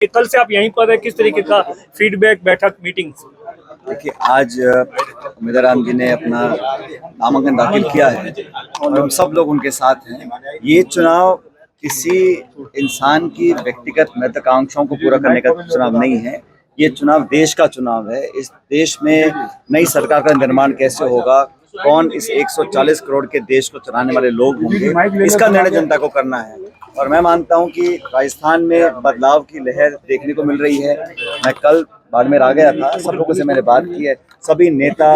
कल से आप यहीं पर है, किस तरीके का फीडबैक बैठक मीटिंग? देखिए, आज उम्मीदवार राम जी ने अपना नामांकन दाखिल किया है और हम सब लोग उनके साथ हैं। ये चुनाव किसी इंसान की व्यक्तिगत महत्वाकांक्षाओं को पूरा करने का चुनाव नहीं है। ये चुनाव देश का चुनाव है। इस देश में नई सरकार का निर्माण कैसे होगा, कौन इस 140 करोड़ के देश को चलाने वाले लोग होंगे, इसका निर्णय जनता को करना है। और मैं मानता हूं कि राजस्थान में बदलाव की लहर देखने को मिल रही है। मैं कल बाड़मेर आ गया था, सब लोगों से मैंने बात की है। सभी नेता,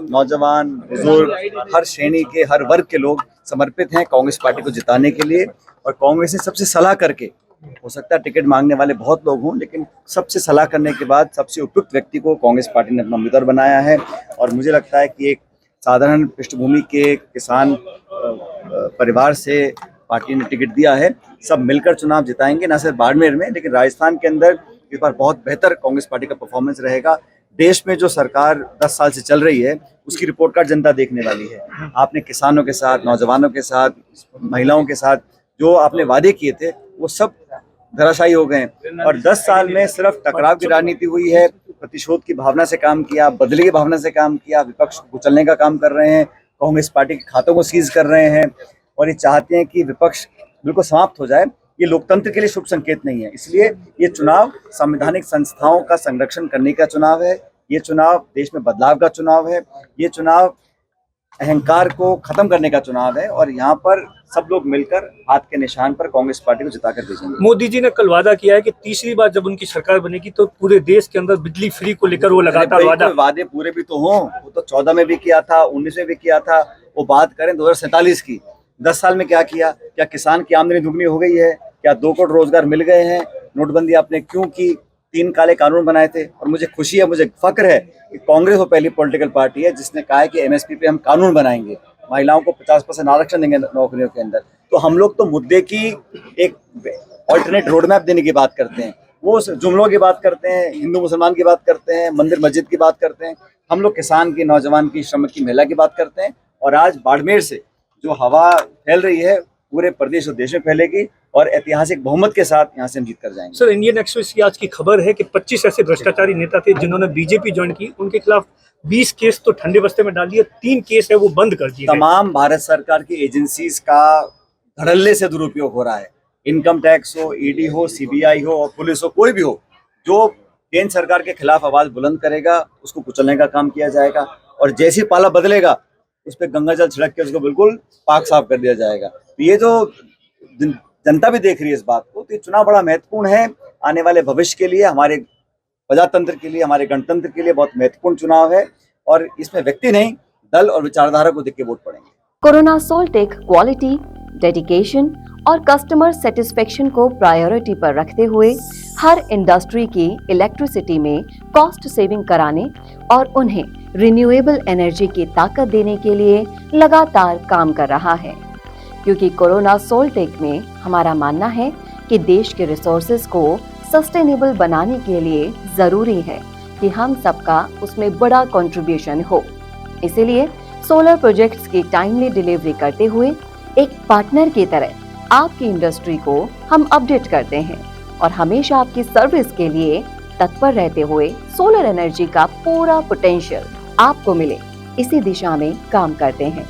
नौजवान, बुजुर्ग, हर श्रेणी के, हर वर्ग के लोग समर्पित हैं कांग्रेस पार्टी को जिताने के लिए। और कांग्रेस ने सबसे सलाह करके, हो सकता है टिकट मांगने वाले बहुत लोग हों, लेकिन सबसे सलाह करने के बाद सबसे उपयुक्त व्यक्ति को कांग्रेस पार्टी ने अपना उम्मीदवार बनाया है। और मुझे लगता है कि एक साधारण पृष्ठभूमि के किसान परिवार से पार्टी ने टिकट दिया है। सब मिलकर चुनाव जिताएंगे, न सिर्फ बाड़मेर में लेकिन राजस्थान के अंदर इस बार बहुत बेहतर कांग्रेस पार्टी का परफॉर्मेंस रहेगा। देश में जो सरकार 10 साल से चल रही है उसकी रिपोर्ट कार्ड जनता देखने वाली है। आपने किसानों के साथ, नौजवानों के साथ, महिलाओं के साथ जो आपने वादे किए थे वो सब धराशायी हो गए। और 10 साल में सिर्फ टकराव की राजनीति हुई है, प्रतिशोध की भावना से काम किया, बदले की भावना से काम किया, विपक्ष को कुचलने का काम कर रहे हैं, कांग्रेस पार्टी के खातों को सीज कर रहे हैं और ये चाहते हैं कि विपक्ष बिल्कुल समाप्त हो जाए। ये लोकतंत्र के लिए शुभ संकेत नहीं है। इसलिए ये चुनाव संवैधानिक संस्थाओं का संरक्षण करने का चुनाव है। ये चुनाव देश में बदलाव का चुनाव है। ये चुनाव अहंकार को खत्म करने का चुनाव है और यहाँ पर सब लोग मिलकर हाथ के निशान पर कांग्रेस पार्टी को जिताकर भेजेंगे। मोदी जी ने कल वादा किया है कि तीसरी बार जब उनकी सरकार बनेगी तो पूरे देश के अंदर बिजली फ्री को लेकर वो लगातार वादे पूरे भी तो हों। वो तो 14 में भी किया था, 19 में भी किया था। वो बात करें 2047 की। 10 साल में क्या किया? क्या किसान की आमदनी दुगनी हो गई है? क्या 2 करोड़ रोजगार मिल गए हैं? नोटबंदी आपने क्यों की? 3 काले कानून बनाए थे। और मुझे खुशी है, मुझे फक्र है कि कांग्रेस वो पहली पॉलिटिकल पार्टी है जिसने कहा है कि एमएसपी पे हम कानून बनाएंगे, महिलाओं को 50% आरक्षण देंगे नौकरियों के अंदर। तो हम लोग तो मुद्दे की एक ऑल्टरनेट रोड मैप देने की बात करते हैं, वो जुमलों की बात करते हैं, हिंदू मुसलमान की बात करते हैं, मंदिर मस्जिद की बात करते हैं। हम लोग किसान की, नौजवान की, श्रमिक की, महिला की बात करते हैं। और आज बाड़मेर से जो हवा फैल रही है पूरे प्रदेश और देश में फैलेगी और ऐतिहासिक बहुमत के साथ यहाँ से हम जीत कर जाएंगे। सर, इंडियन एक्सप्रेस की आज की खबर है कि 25 ऐसे भ्रष्टाचारी नेता थे जिन्होंने बीजेपी ज्वाइन की, उनके खिलाफ 20 केस तो ठंडे बस्ते में डाल दिए, 3 केस है वो बंद कर दिए। तमाम भारत सरकार की एजेंसीज का धड़ल्ले से दुरुपयोग हो रहा है। इनकम टैक्स हो, ईडी हो, सीबीआई हो और पुलिस हो, कोई भी हो, जो केंद्र सरकार के खिलाफ आवाज बुलंद करेगा उसको कुचलने का काम किया जाएगा। और जैसे ही पाला बदलेगा उस पर गंगा जल छिड़क के उसको बिल्कुल पाक साफ कर दिया जाएगा। तो ये जो जनता भी देख रही है इस बात को, तो ये चुनाव बड़ा महत्वपूर्ण है आने वाले भविष्य के लिए, हमारे प्रजातंत्र के लिए, हमारे गणतंत्र के लिए बहुत महत्वपूर्ण चुनाव है। और इसमें व्यक्ति नहीं, दल और विचारधारा को देख के वोट पड़ेंगे। कोरोना सोल्टेक क्वालिटी, डेडिकेशन और कस्टमर सेटिस्फेक्शन को प्रायोरिटी पर रखते हुए हर इंडस्ट्री की इलेक्ट्रिसिटी में कॉस्ट सेविंग कराने और उन्हें रिन्यूएबल एनर्जी की ताकत देने के लिए लगातार काम कर रहा है। क्योंकि कोरोना सोल्टेक में हमारा मानना है कि देश के रिसोर्सेज को सस्टेनेबल बनाने के लिए जरूरी है कि हम सबका उसमें बड़ा कंट्रीब्यूशन हो। इसीलिए सोलर प्रोजेक्ट्स की टाइमली डिलीवरी करते हुए एक पार्टनर की तरह आपकी इंडस्ट्री को हम अपडेट करते हैं और हमेशा आपकी सर्विस के लिए तत्पर रहते हुए सोलर एनर्जी का पूरा पोटेंशियल आपको मिले, इसी दिशा में काम करते हैं।